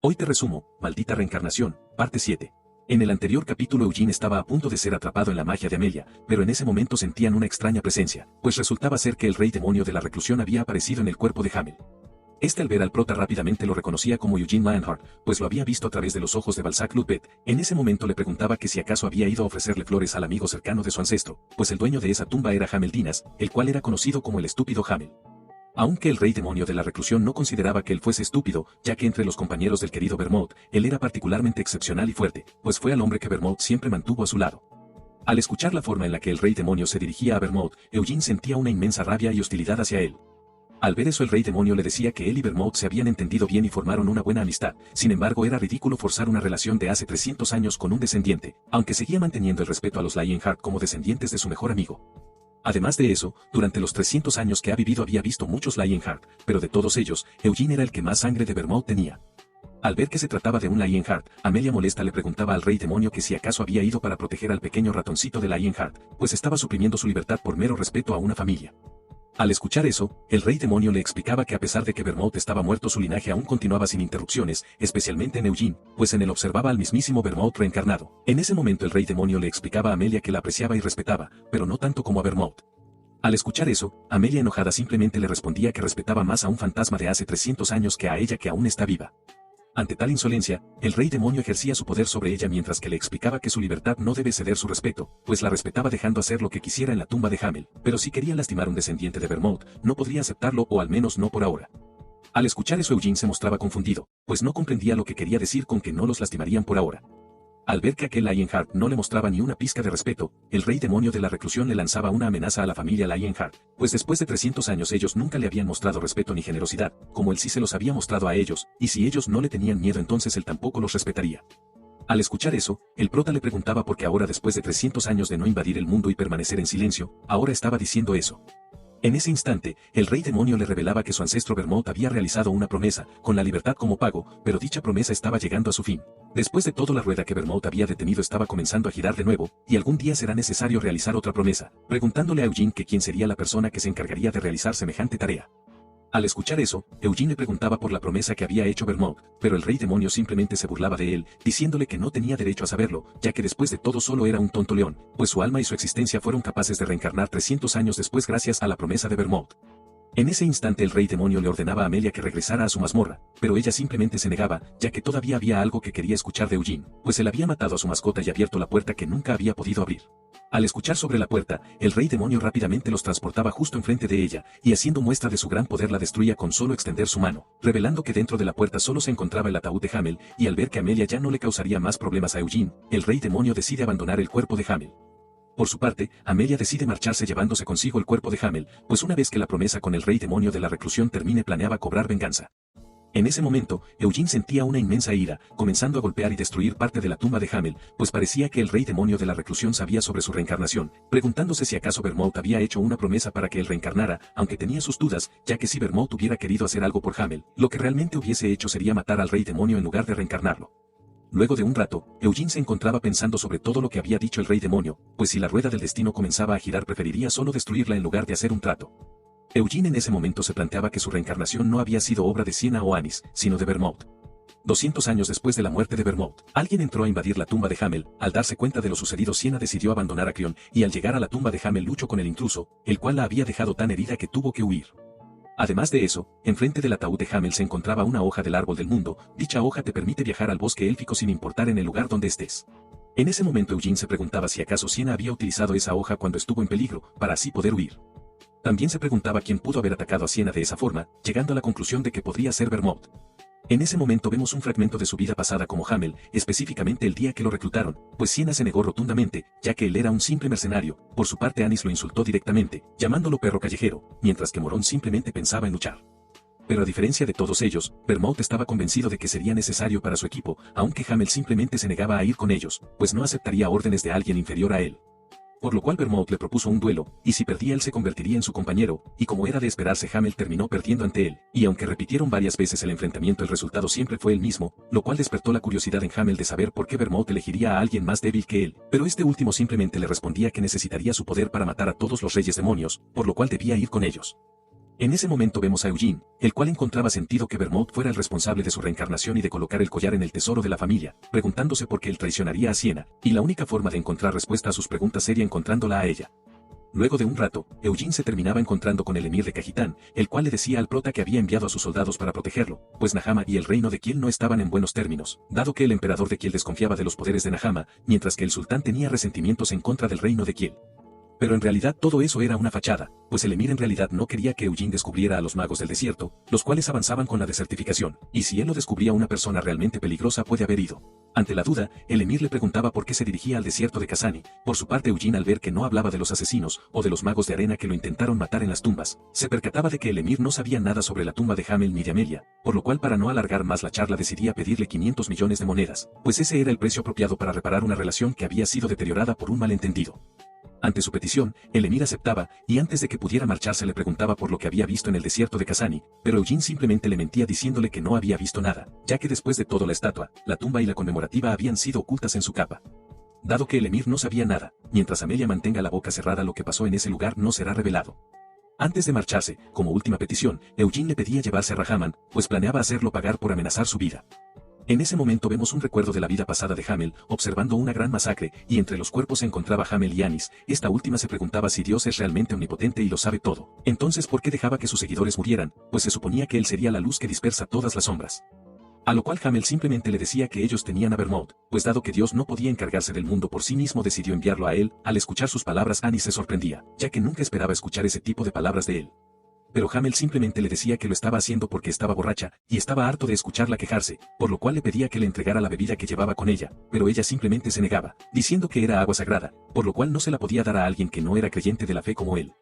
Hoy te resumo, Maldita Reencarnación, parte 7. En el anterior capítulo Eugene estaba a punto de ser atrapado en la magia de Amelia, pero en ese momento sentían una extraña presencia, pues resultaba ser que el rey demonio de la reclusión había aparecido en el cuerpo de Hamel. Este al ver al prota rápidamente lo reconocía como Eugene Lionheart, pues lo había visto a través de los ojos de Balzac Lupet. En ese momento le preguntaba que si acaso había ido a ofrecerle flores al amigo cercano de su ancestro, pues el dueño de esa tumba era Hamel Dinas, el cual era conocido como el estúpido Hamel. Aunque el rey demonio de la reclusión no consideraba que él fuese estúpido, ya que entre los compañeros del querido Vermouth, él era particularmente excepcional y fuerte, pues fue al hombre que Vermouth siempre mantuvo a su lado. Al escuchar la forma en la que el rey demonio se dirigía a Vermouth, Eugene sentía una inmensa rabia y hostilidad hacia él. Al ver eso el rey demonio le decía que él y Vermouth se habían entendido bien y formaron una buena amistad, sin embargo era ridículo forzar una relación de hace 300 años con un descendiente, aunque seguía manteniendo el respeto a los Lionheart como descendientes de su mejor amigo. Además de eso, durante los 300 años que ha vivido había visto muchos Lionheart, pero de todos ellos, Eugene era el que más sangre de Vermouth tenía. Al ver que se trataba de un Lionheart, Amelia molesta le preguntaba al rey demonio que si acaso había ido para proteger al pequeño ratoncito de Lionheart, pues estaba suprimiendo su libertad por mero respeto a una familia. Al escuchar eso, el rey demonio le explicaba que a pesar de que Vermouth estaba muerto su linaje aún continuaba sin interrupciones, especialmente en Eugene, pues en él observaba al mismísimo Vermouth reencarnado. En ese momento el rey demonio le explicaba a Amelia que la apreciaba y respetaba, pero no tanto como a Vermouth. Al escuchar eso, Amelia enojada simplemente le respondía que respetaba más a un fantasma de hace 300 años que a ella que aún está viva. Ante tal insolencia, el rey demonio ejercía su poder sobre ella mientras que le explicaba que su libertad no debe ceder su respeto, pues la respetaba dejando hacer lo que quisiera en la tumba de Hamel, pero si quería lastimar a un descendiente de Vermouth, no podría aceptarlo o al menos no por ahora. Al escuchar eso Eugene se mostraba confundido, pues no comprendía lo que quería decir con que no los lastimarían por ahora. Al ver que aquel Lionheart no le mostraba ni una pizca de respeto, el rey demonio de la reclusión le lanzaba una amenaza a la familia Lionheart, pues después de 300 años ellos nunca le habían mostrado respeto ni generosidad, como él sí se los había mostrado a ellos, y si ellos no le tenían miedo entonces él tampoco los respetaría. Al escuchar eso, el prota le preguntaba por qué ahora después de 300 años de no invadir el mundo y permanecer en silencio, ahora estaba diciendo eso. En ese instante, el rey demonio le revelaba que su ancestro Vermouth había realizado una promesa, con la libertad como pago, pero dicha promesa estaba llegando a su fin. Después de todo la rueda que Vermouth había detenido estaba comenzando a girar de nuevo, y algún día será necesario realizar otra promesa, preguntándole a Eugene que quién sería la persona que se encargaría de realizar semejante tarea. Al escuchar eso, Eugene le preguntaba por la promesa que había hecho Vermouth, pero el rey demonio simplemente se burlaba de él, diciéndole que no tenía derecho a saberlo, ya que después de todo solo era un tonto león, pues su alma y su existencia fueron capaces de reencarnar 300 años después gracias a la promesa de Vermouth. En ese instante el rey demonio le ordenaba a Amelia que regresara a su mazmorra, pero ella simplemente se negaba, ya que todavía había algo que quería escuchar de Eugene, pues él había matado a su mascota y abierto la puerta que nunca había podido abrir. Al escuchar sobre la puerta, el rey demonio rápidamente los transportaba justo enfrente de ella, y haciendo muestra de su gran poder la destruía con solo extender su mano, revelando que dentro de la puerta solo se encontraba el ataúd de Hamel, y al ver que Amelia ya no le causaría más problemas a Eugene, el rey demonio decide abandonar el cuerpo de Hamel. Por su parte, Amelia decide marcharse llevándose consigo el cuerpo de Hamel, pues una vez que la promesa con el rey demonio de la reclusión termine planeaba cobrar venganza. En ese momento, Eugene sentía una inmensa ira, comenzando a golpear y destruir parte de la tumba de Hamel, pues parecía que el rey demonio de la reclusión sabía sobre su reencarnación, preguntándose si acaso Vermouth había hecho una promesa para que él reencarnara, aunque tenía sus dudas, ya que si Vermouth hubiera querido hacer algo por Hamel, lo que realmente hubiese hecho sería matar al rey demonio en lugar de reencarnarlo. Luego de un rato, Eugene se encontraba pensando sobre todo lo que había dicho el rey demonio, pues si la rueda del destino comenzaba a girar preferiría solo destruirla en lugar de hacer un trato. Eugene en ese momento se planteaba que su reencarnación no había sido obra de Siena o Anis, sino de Vermouth. 200 años después de la muerte de Vermouth, alguien entró a invadir la tumba de Hamel. Al darse cuenta de lo sucedido Siena decidió abandonar a Creon, y al llegar a la tumba de Hamel luchó con el intruso, el cual la había dejado tan herida que tuvo que huir. Además de eso, enfrente del ataúd de Hamel se encontraba una hoja del árbol del mundo. Dicha hoja te permite viajar al bosque élfico sin importar en el lugar donde estés. En ese momento Eugene se preguntaba si acaso Siena había utilizado esa hoja cuando estuvo en peligro, para así poder huir. También se preguntaba quién pudo haber atacado a Siena de esa forma, llegando a la conclusión de que podría ser Vermouth. En ese momento vemos un fragmento de su vida pasada como Hamel, específicamente el día que lo reclutaron, pues Siena se negó rotundamente, ya que él era un simple mercenario. Por su parte Anis lo insultó directamente, llamándolo perro callejero, mientras que Morón simplemente pensaba en luchar. Pero a diferencia de todos ellos, Vermouth estaba convencido de que sería necesario para su equipo, aunque Hamel simplemente se negaba a ir con ellos, pues no aceptaría órdenes de alguien inferior a él. Por lo cual Vermouth le propuso un duelo, y si perdía él se convertiría en su compañero, y como era de esperarse Hamel terminó perdiendo ante él, y aunque repitieron varias veces el enfrentamiento el resultado siempre fue el mismo, lo cual despertó la curiosidad en Hamel de saber por qué Vermouth elegiría a alguien más débil que él, pero este último simplemente le respondía que necesitaría su poder para matar a todos los reyes demonios, por lo cual debía ir con ellos. En ese momento vemos a Eugene, el cual encontraba sentido que Vermouth fuera el responsable de su reencarnación y de colocar el collar en el tesoro de la familia, preguntándose por qué él traicionaría a Sienna, y la única forma de encontrar respuesta a sus preguntas sería encontrándola a ella. Luego de un rato, Eugene se terminaba encontrando con el emir de Cajitán, el cual le decía al prota que había enviado a sus soldados para protegerlo, pues Nahama y el reino de Kiel no estaban en buenos términos, dado que el emperador de Kiel desconfiaba de los poderes de Nahama, mientras que el sultán tenía resentimientos en contra del reino de Kiel. Pero en realidad todo eso era una fachada, pues el emir en realidad no quería que Eugene descubriera a los magos del desierto, los cuales avanzaban con la desertificación, y si él lo descubría una persona realmente peligrosa puede haber ido. Ante la duda, el emir le preguntaba por qué se dirigía al desierto de Kazani. Por su parte Eugene, al ver que no hablaba de los asesinos o de los magos de arena que lo intentaron matar en las tumbas, se percataba de que el emir no sabía nada sobre la tumba de Hamel ni de Amelia, por lo cual para no alargar más la charla decidía pedirle 500 millones de monedas, pues ese era el precio apropiado para reparar una relación que había sido deteriorada por un malentendido. Ante su petición, el emir aceptaba, y antes de que pudiera marcharse le preguntaba por lo que había visto en el desierto de Kazani, pero Eugene simplemente le mentía diciéndole que no había visto nada, ya que después de todo la estatua, la tumba y la conmemorativa habían sido ocultas en su capa. Dado que el emir no sabía nada, mientras Amelia mantenga la boca cerrada lo que pasó en ese lugar no será revelado. Antes de marcharse, como última petición, Eugene le pedía llevarse a Rahaman, pues planeaba hacerlo pagar por amenazar su vida. En ese momento vemos un recuerdo de la vida pasada de Hamel, observando una gran masacre, y entre los cuerpos se encontraba Hamel y Anis. Esta última se preguntaba si Dios es realmente omnipotente y lo sabe todo. Entonces, ¿por qué dejaba que sus seguidores murieran? Pues se suponía que él sería la luz que dispersa todas las sombras. A lo cual Hamel simplemente le decía que ellos tenían a Vermouth, pues dado que Dios no podía encargarse del mundo por sí mismo decidió enviarlo a él. Al escuchar sus palabras Anis se sorprendía, ya que nunca esperaba escuchar ese tipo de palabras de él. Pero Hamel simplemente le decía que lo estaba haciendo porque estaba borracha, y estaba harto de escucharla quejarse, por lo cual le pedía que le entregara la bebida que llevaba con ella, pero ella simplemente se negaba, diciendo que era agua sagrada, por lo cual no se la podía dar a alguien que no era creyente de la fe como él.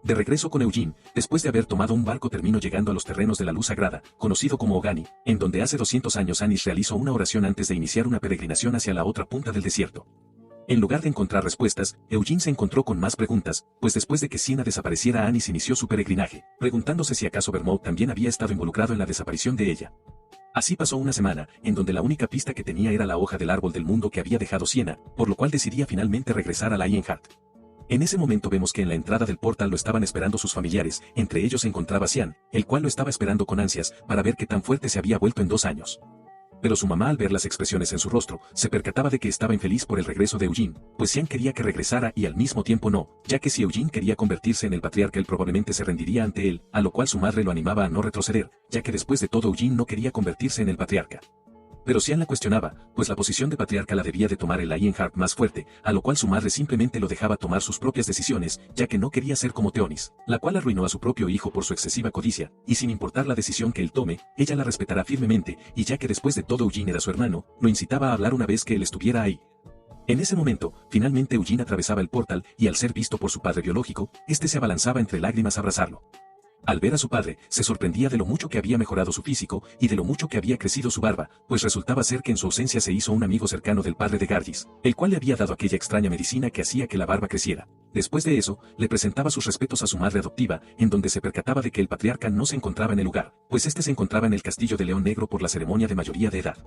De regreso con Eugene, después de haber tomado un barco terminó llegando a los terrenos de la luz sagrada, conocido como Ogani, en donde hace 200 años Anis realizó una oración antes de iniciar una peregrinación hacia la otra punta del desierto. En lugar de encontrar respuestas, Eugene se encontró con más preguntas, pues después de que Sienna desapareciera Anis inició su peregrinaje, preguntándose si acaso Vermouth también había estado involucrado en la desaparición de ella. Así pasó una semana, en donde la única pista que tenía era la hoja del árbol del mundo que había dejado Sienna, por lo cual decidía finalmente regresar a Lionheart. En ese momento vemos que en la entrada del portal lo estaban esperando sus familiares, entre ellos se encontraba Sian, el cual lo estaba esperando con ansias, para ver qué tan fuerte se había vuelto en 2 años. Pero su mamá al ver las expresiones en su rostro, se percataba de que estaba infeliz por el regreso de Eugene, pues Sian quería que regresara y al mismo tiempo no, ya que si Eugene quería convertirse en el patriarca él probablemente se rendiría ante él, a lo cual su madre lo animaba a no retroceder, ya que después de todo Eugene no quería convertirse en el patriarca. Pero Sian la cuestionaba, pues la posición de patriarca la debía de tomar el Lionheart más fuerte, a lo cual su madre simplemente lo dejaba tomar sus propias decisiones, ya que no quería ser como Theonis, la cual arruinó a su propio hijo por su excesiva codicia, y sin importar la decisión que él tome, ella la respetará firmemente, y ya que después de todo Eugene era su hermano, lo incitaba a hablar una vez que él estuviera ahí. En ese momento, finalmente Eugene atravesaba el portal, y al ser visto por su padre biológico, este se abalanzaba entre lágrimas a abrazarlo. Al ver a su padre, se sorprendía de lo mucho que había mejorado su físico, y de lo mucho que había crecido su barba, pues resultaba ser que en su ausencia se hizo un amigo cercano del padre de Gargis, el cual le había dado aquella extraña medicina que hacía que la barba creciera. Después de eso, le presentaba sus respetos a su madre adoptiva, en donde se percataba de que el patriarca no se encontraba en el lugar, pues este se encontraba en el castillo de León Negro por la ceremonia de mayoría de edad.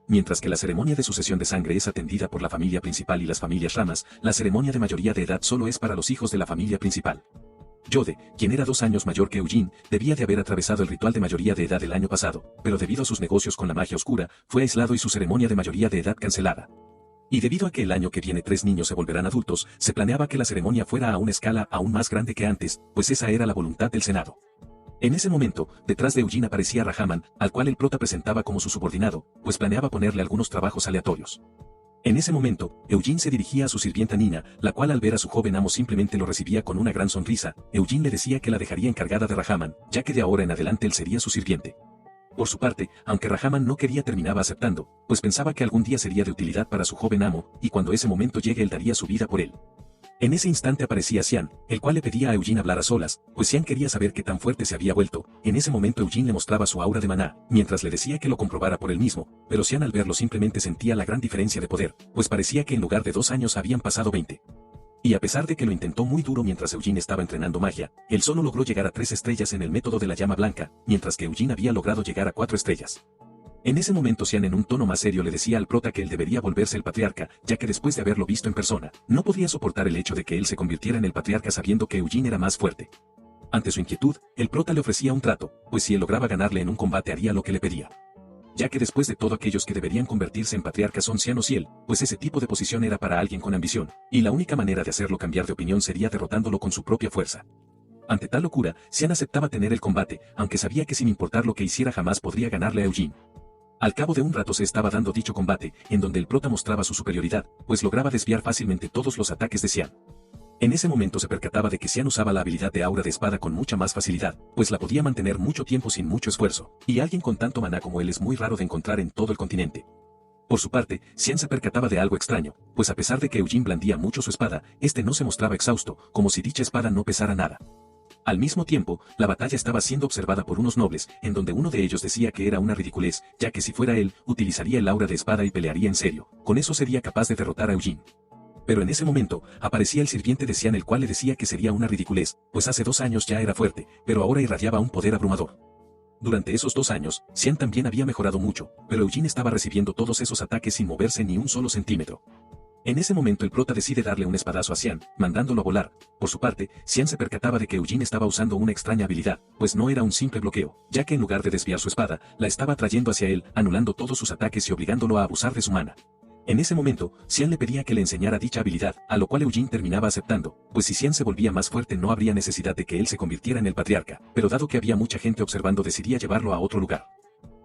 Mientras que la ceremonia de sucesión de sangre es atendida por la familia principal y las familias ramas, la ceremonia de mayoría de edad solo es para los hijos de la familia principal. Jode, quien era 2 años mayor que Eugene, debía de haber atravesado el ritual de mayoría de edad el año pasado, pero debido a sus negocios con la magia oscura, fue aislado y su ceremonia de mayoría de edad cancelada. Y debido a que el año que viene 3 niños se volverán adultos, se planeaba que la ceremonia fuera a una escala aún más grande que antes, pues esa era la voluntad del Senado. En ese momento, detrás de Eugene aparecía Rahaman, al cual el prota presentaba como su subordinado, pues planeaba ponerle algunos trabajos aleatorios. En ese momento, Eugene se dirigía a su sirvienta Nina, la cual al ver a su joven amo simplemente lo recibía con una gran sonrisa. Eugene le decía que la dejaría encargada de Rahaman, ya que de ahora en adelante él sería su sirviente. Por su parte, aunque Rahaman no quería terminaba aceptando, pues pensaba que algún día sería de utilidad para su joven amo, y cuando ese momento llegue él daría su vida por él. En ese instante aparecía Sian, el cual le pedía a Eugene hablar a solas, pues Sian quería saber qué tan fuerte se había vuelto. En ese momento Eugene le mostraba su aura de maná, mientras le decía que lo comprobara por él mismo, pero Sian al verlo simplemente sentía la gran diferencia de poder, pues parecía que en lugar de 2 años habían pasado 20. Y a pesar de que lo intentó muy duro mientras Eugene estaba entrenando magia, él solo logró llegar a 3 estrellas en el método de la llama blanca, mientras que Eugene había logrado llegar a 4 estrellas. En ese momento Sian en un tono más serio le decía al prota que él debería volverse el patriarca, ya que después de haberlo visto en persona, no podía soportar el hecho de que él se convirtiera en el patriarca sabiendo que Eugene era más fuerte. Ante su inquietud, el prota le ofrecía un trato, pues si él lograba ganarle en un combate haría lo que le pedía. Ya que después de todo aquellos que deberían convertirse en patriarcas son Xian o Ciel, pues ese tipo de posición era para alguien con ambición, y la única manera de hacerlo cambiar de opinión sería derrotándolo con su propia fuerza. Ante tal locura, Xian aceptaba tener el combate, aunque sabía que sin importar lo que hiciera jamás podría ganarle a Eugene. Al cabo de un rato se estaba dando dicho combate, en donde el prota mostraba su superioridad, pues lograba desviar fácilmente todos los ataques de Xian. En ese momento se percataba de que Xian usaba la habilidad de aura de espada con mucha más facilidad, pues la podía mantener mucho tiempo sin mucho esfuerzo, y alguien con tanto maná como él es muy raro de encontrar en todo el continente. Por su parte, Xian se percataba de algo extraño, pues a pesar de que Eugene blandía mucho su espada, este no se mostraba exhausto, como si dicha espada no pesara nada. Al mismo tiempo, la batalla estaba siendo observada por unos nobles, en donde uno de ellos decía que era una ridiculez, ya que si fuera él, utilizaría el aura de espada y pelearía en serio, con eso sería capaz de derrotar a Eugene. Pero en ese momento, aparecía el sirviente de Xian el cual le decía que sería una ridiculez, pues hace 2 años ya era fuerte, pero ahora irradiaba un poder abrumador. Durante esos 2 años, Xian también había mejorado mucho, pero Eugene estaba recibiendo todos esos ataques sin moverse ni un solo centímetro. En ese momento el prota decide darle un espadazo a Xian, mandándolo a volar. Por su parte, Xian se percataba de que Eugene estaba usando una extraña habilidad, pues no era un simple bloqueo, ya que en lugar de desviar su espada, la estaba trayendo hacia él, anulando todos sus ataques y obligándolo a abusar de su mana. En ese momento, Xian le pedía que le enseñara dicha habilidad, a lo cual Eugene terminaba aceptando, pues si Xian se volvía más fuerte no habría necesidad de que él se convirtiera en el patriarca, pero dado que había mucha gente observando decidía llevarlo a otro lugar.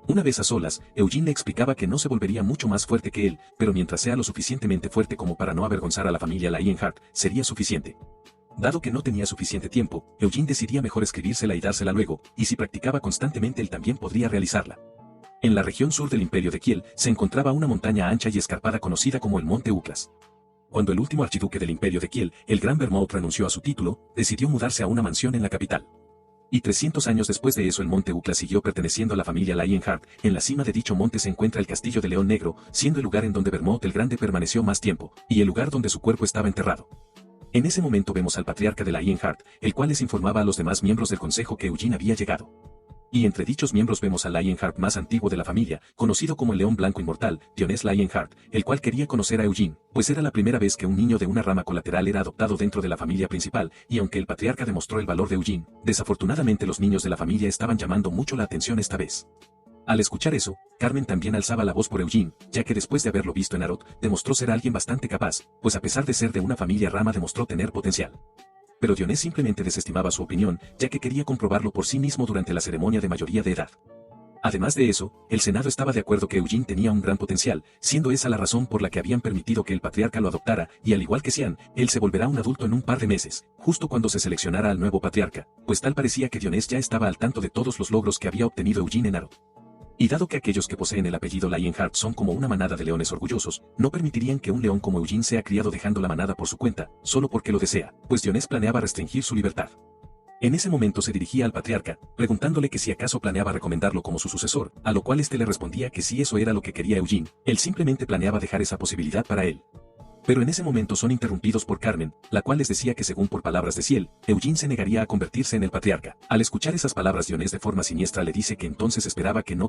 Una vez a solas, Eugene le explicaba que no se volvería mucho más fuerte que él, pero mientras sea lo suficientemente fuerte como para no avergonzar a la familia Lionheart, sería suficiente. Dado que no tenía suficiente tiempo, Eugene decidía mejor escribírsela y dársela luego, y si practicaba constantemente él también podría realizarla. En la región sur del Imperio de Kiel se encontraba una montaña ancha y escarpada conocida como el Monte Uklas. Cuando el último archiduque del Imperio de Kiel, el Gran Vermouth, renunció a su título, decidió mudarse a una mansión en la capital. Y 300 años después de eso el Monte Uklas siguió perteneciendo a la familia Lionheart. En la cima de dicho monte se encuentra el Castillo de León Negro, siendo el lugar en donde Vermouth el Grande permaneció más tiempo, y el lugar donde su cuerpo estaba enterrado. En ese momento vemos al patriarca de Lionheart, el cual les informaba a los demás miembros del consejo que Eugene había llegado. Y entre dichos miembros vemos al Lionheart más antiguo de la familia, conocido como el León Blanco Inmortal, Dionés Lionheart, el cual quería conocer a Eugene, pues era la primera vez que un niño de una rama colateral era adoptado dentro de la familia principal, y aunque el patriarca demostró el valor de Eugene, desafortunadamente los niños de la familia estaban llamando mucho la atención esta vez. Al escuchar eso, Carmen también alzaba la voz por Eugene, ya que después de haberlo visto en Arot, demostró ser alguien bastante capaz, pues a pesar de ser de una familia rama demostró tener potencial. Pero Dionés simplemente desestimaba su opinión, ya que quería comprobarlo por sí mismo durante la ceremonia de mayoría de edad. Además de eso, el Senado estaba de acuerdo que Eugene tenía un gran potencial, siendo esa la razón por la que habían permitido que el patriarca lo adoptara, y al igual que Xian, él se volverá un adulto en un par de meses, justo cuando se seleccionara al nuevo patriarca, pues tal parecía que Dionés ya estaba al tanto de todos los logros que había obtenido Eugene en Arot. Y dado que aquellos que poseen el apellido Lionheart son como una manada de leones orgullosos, no permitirían que un león como Eugene sea criado dejando la manada por su cuenta, solo porque lo desea, pues Dionés planeaba restringir su libertad. En ese momento se dirigía al patriarca, preguntándole que si acaso planeaba recomendarlo como su sucesor, a lo cual este le respondía que si eso era lo que quería Eugene, él simplemente planeaba dejar esa posibilidad para él. Pero en ese momento son interrumpidos por Carmen, la cual les decía que según por palabras de Ciel, Eugene se negaría a convertirse en el patriarca. Al escuchar esas palabras Dionés de forma siniestra le dice que entonces esperaba que no